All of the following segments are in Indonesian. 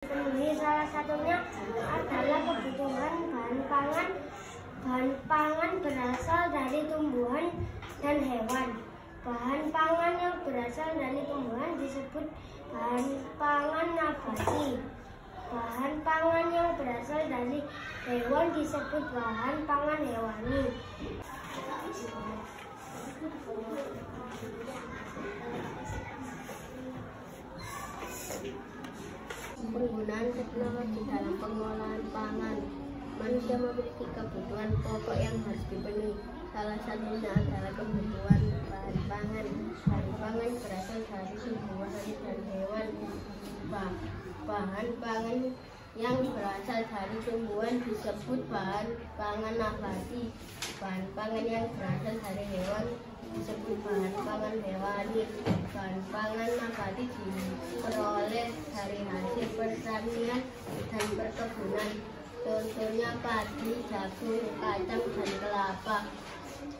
Penuhi salah satunya adalah kebutuhan bahan pangan. Bahan pangan berasal dari tumbuhan dan hewan. Bahan pangan yang berasal dari tumbuhan disebut bahan pangan nabati. Bahan pangan yang berasal dari hewan disebut bahan pangan hewani. Penggunaan teknologi dalam pengolahan pangan. Manusia memiliki kebutuhan pokok yang harus dipenuhi. Salah satunya adalah kebutuhan bahan pangan. Bahan pangan berasal dari tumbuhan dan hewan. Bahan pangan yang berasal dari tumbuhan disebut bahan pangan nabati. Bahan pangan yang berasal dari hewan disebut bahan pangan hewani. Bahan pangan nabati diperoleh dari hasil pertanian dan perkebunan, contohnya padi, jagung, kacang, dan kelapa.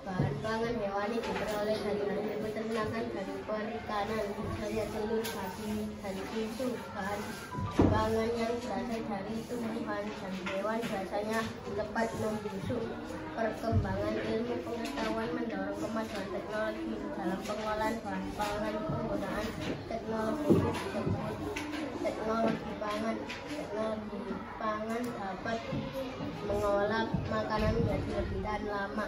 Bahan pangan hewani diperoleh dari hasil peternakan dan perikanan, misalnya telur, babi, dan susu. Bahan pangan yang berasal dari tumbuhan dan hewan biasanya tepat membusuk. Perkembangan ilmu pengetahuan mendorong kemajuan teknologi dalam pengolahan bahan pangan. Penggunaan teknologi disebut teknologi pangan. Teknologi pangan dapat mengolah makanan menjadi lebih tahan lama.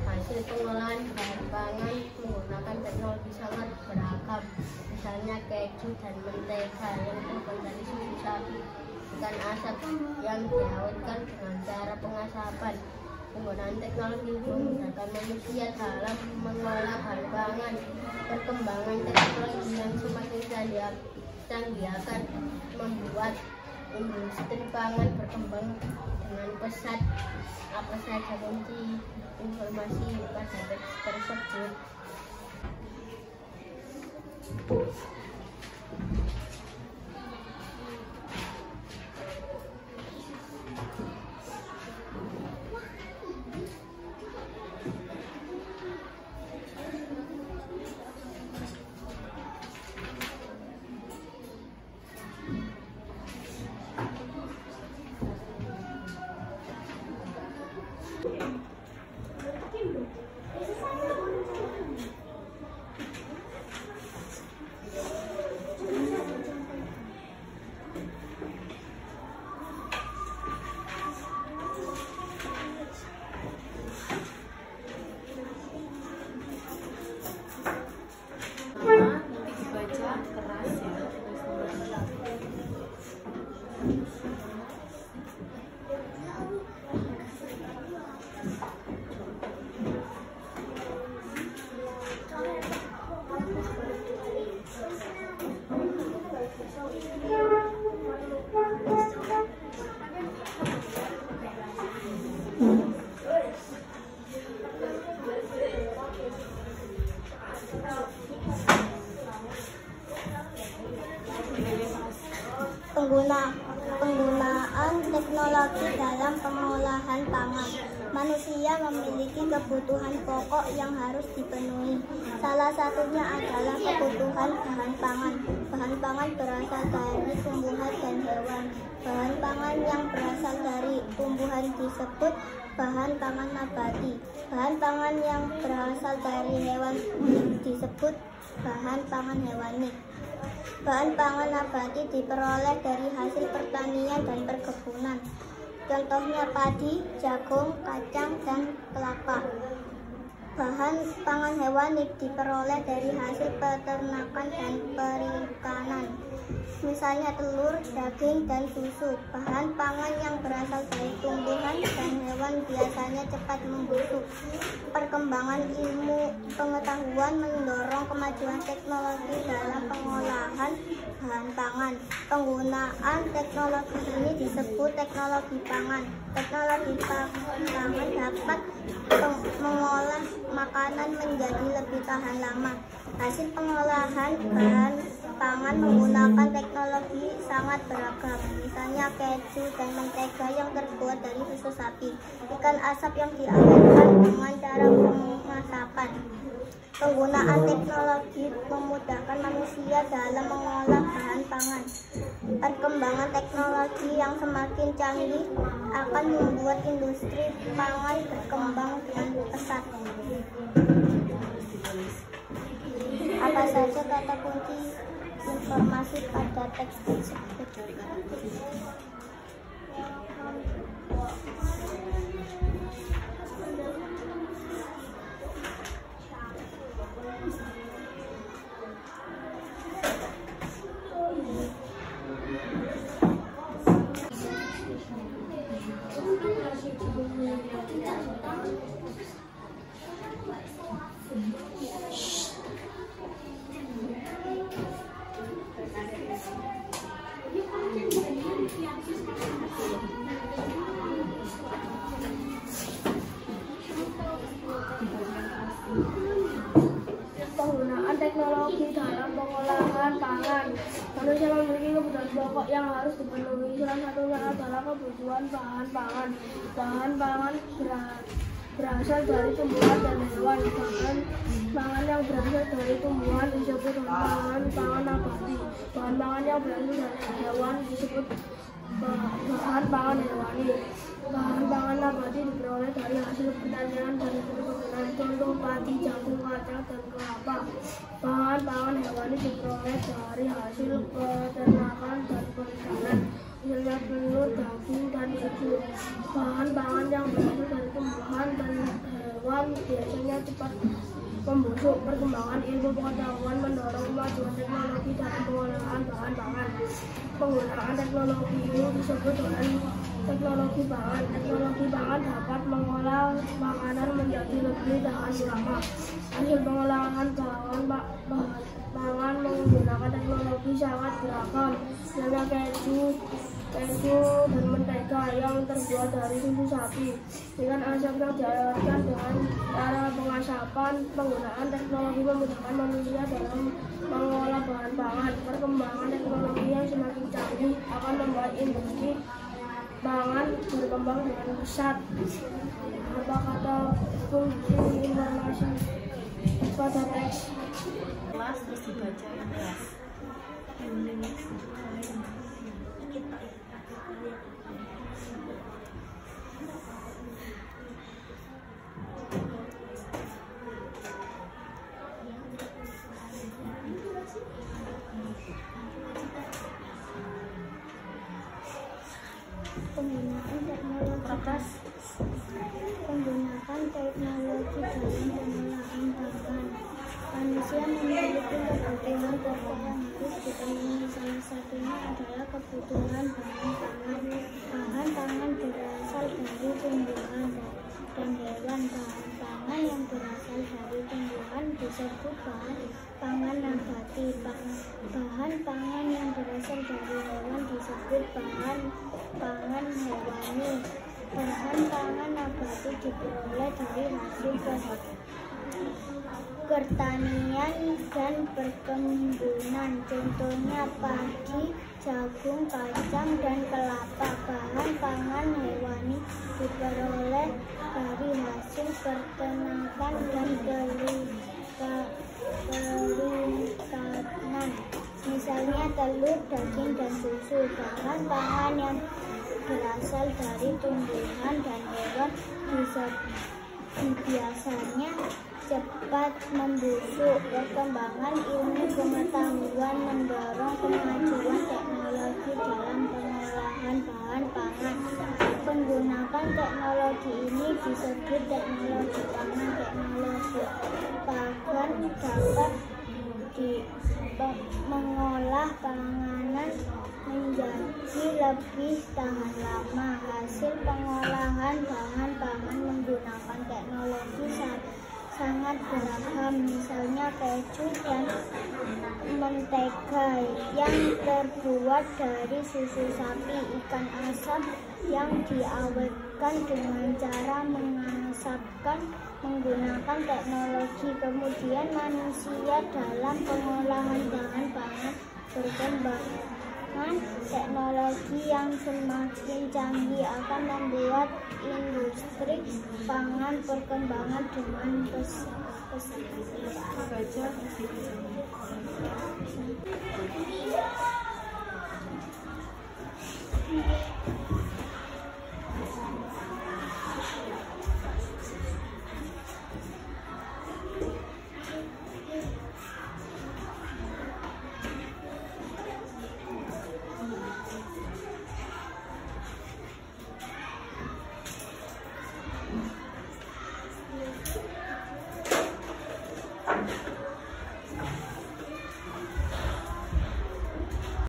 Hasil pengolahan bahan pangan menggunakan teknologi sangat beragam, misalnya keju dan mentega yang terbuat dari susu sapi, ikan asap yang diawetkan dengan cara pengasapan. Penggunaan teknologi memudahkan manusia dalam mengolah bahan pangan. Perkembangan teknologi yang semakin canggih akan membuat industri pangan berkembang dengan pesat. Apa saja kunci informasi pada teks tersebut? Penggunaan teknologi dalam pengolahan pangan. Manusia memiliki kebutuhan pokok yang harus dipenuhi. Salah satunya adalah kebutuhan bahan pangan. Bahan pangan berasal dari tumbuhan dan hewan. Bahan pangan yang berasal dari tumbuhan disebut bahan pangan nabati. Bahan pangan yang berasal dari hewan disebut bahan pangan hewani. Bahan pangan nabati diperoleh dari hasil pertanian dan perkebunan, contohnya padi, jagung, kacang, dan kelapa. Bahan pangan hewani diperoleh dari hasil peternakan dan perikanan, misalnya telur, daging, dan susu. Bahan pangan yang berasal dari tumbuhan dan hewan biasanya cepat membusuk. Perkembangan ilmu pengetahuan mendorong kemajuan teknologi dalam pengolahan bahan pangan. Penggunaan teknologi ini disebut teknologi pangan. Teknologi pangan dapat mengolah makanan menjadi lebih tahan lama. Hasil pengolahan bahan pangan menggunakan teknologi sangat beragam, misalnya keju dan mentega yang terbuat dari susu sapi, ikan asap yang diawetkan dengan cara pengasapan. Penggunaan teknologi memudahkan manusia dalam mengolah bahan pangan. Perkembangan teknologi yang semakin canggih akan membuat industri pangan berkembang dengan pesat. Apa saja kata kunci informasi pada teks tersebut? Penggunaan teknologi dalam pengolahan pangan. Manusia memiliki kebutuhan pokok yang harus dipenuhi. Salah satunya adalah kebutuhan bahan pangan. Bahan pangan berasal dari tumbuhan dan hewan. Bahan pangan yang berasal dari tumbuhan disebut bahan pangan nabati. Bahan pangan yang berasal dari hewan disebut bahan pangan hewani. Bahan pangan nabati diperoleh dari hasil pertanian dan perkebunan, contoh padi, jagung, kacang, dan kelapa. Bahan pangan hewani diperoleh dari hasil peternakan dan perikanan, misalnya telur, daging, dan susu. Bahan pangan yang berasal dari tumbuhan dan hewan biasanya cepat membusuk. Perkembangan ilmu pengetahuan mendorong kemajuan teknologi dalam pengolahan bahan pangan. Penggunaan teknologi ini disebut dengan teknologi pangan. Teknologi pangan dapat mengolah makanan menjadi lebih tahan lama. Hasil pengolahan bahan pangan menggunakan teknologi sangat beragam, misalnya keju dan mentega yang terbuat dari susu sapi. Dengan asap yang dialirkan dengan cara pengasapan, penggunaan teknologi memudahkan manusia dalam mengolah bahan pangan. Perkembangan teknologi yang semakin canggih akan membuat industri pangan berkembang dengan pesat. Apa kata kunci informasi pada teks? Kelas terus dibaca yang kelas. Penggunaan teknologi dalam pengolahan pangan. Manusia memiliki kebutuhan pokok yang harus dipenuhi. Salah satunya adalah kebutuhan bahan pangan. Bahan pangan berasal dari tumbuhan dan hewan. Bahan pangan yang berasal dari tumbuhan disebut bahan pangan nabati. Bahan pangan yang berasal dari hewan disebut bahan pangan hewani. Bahan pangan nabati diperoleh dari hasil pertanian dan perkebunan, contohnya padi, jagung, kacang, dan kelapa. Bahan pangan hewani diperoleh dari hasil peternakan dan perikanan, misalnya telur, daging, dan susu. Bahan pangan yang berasal dari tumbuhan dan hewan biasanya cepat membusuk. Perkembangan ilmu pengetahuan mendorong kemajuan teknologi dalam pengolahan bahan pangan. Penggunaan teknologi ini disebut teknologi pangan. Teknologi pangan dapat mengolah panganan menjadi lebih tahan lama. Hasil pengolahan bahan pangan menggunakan teknologi sangat beragam, misalnya keju dan mentega yang terbuat dari susu sapi, ikan asap yang diawetkan dengan cara mengasapkan menggunakan teknologi. Kemudian manusia dalam pengolahan bahan pangan berkembang. Teknologi yang semakin canggih akan membuat industri pangan berkembang dengan pesat. Membaca versi kecil.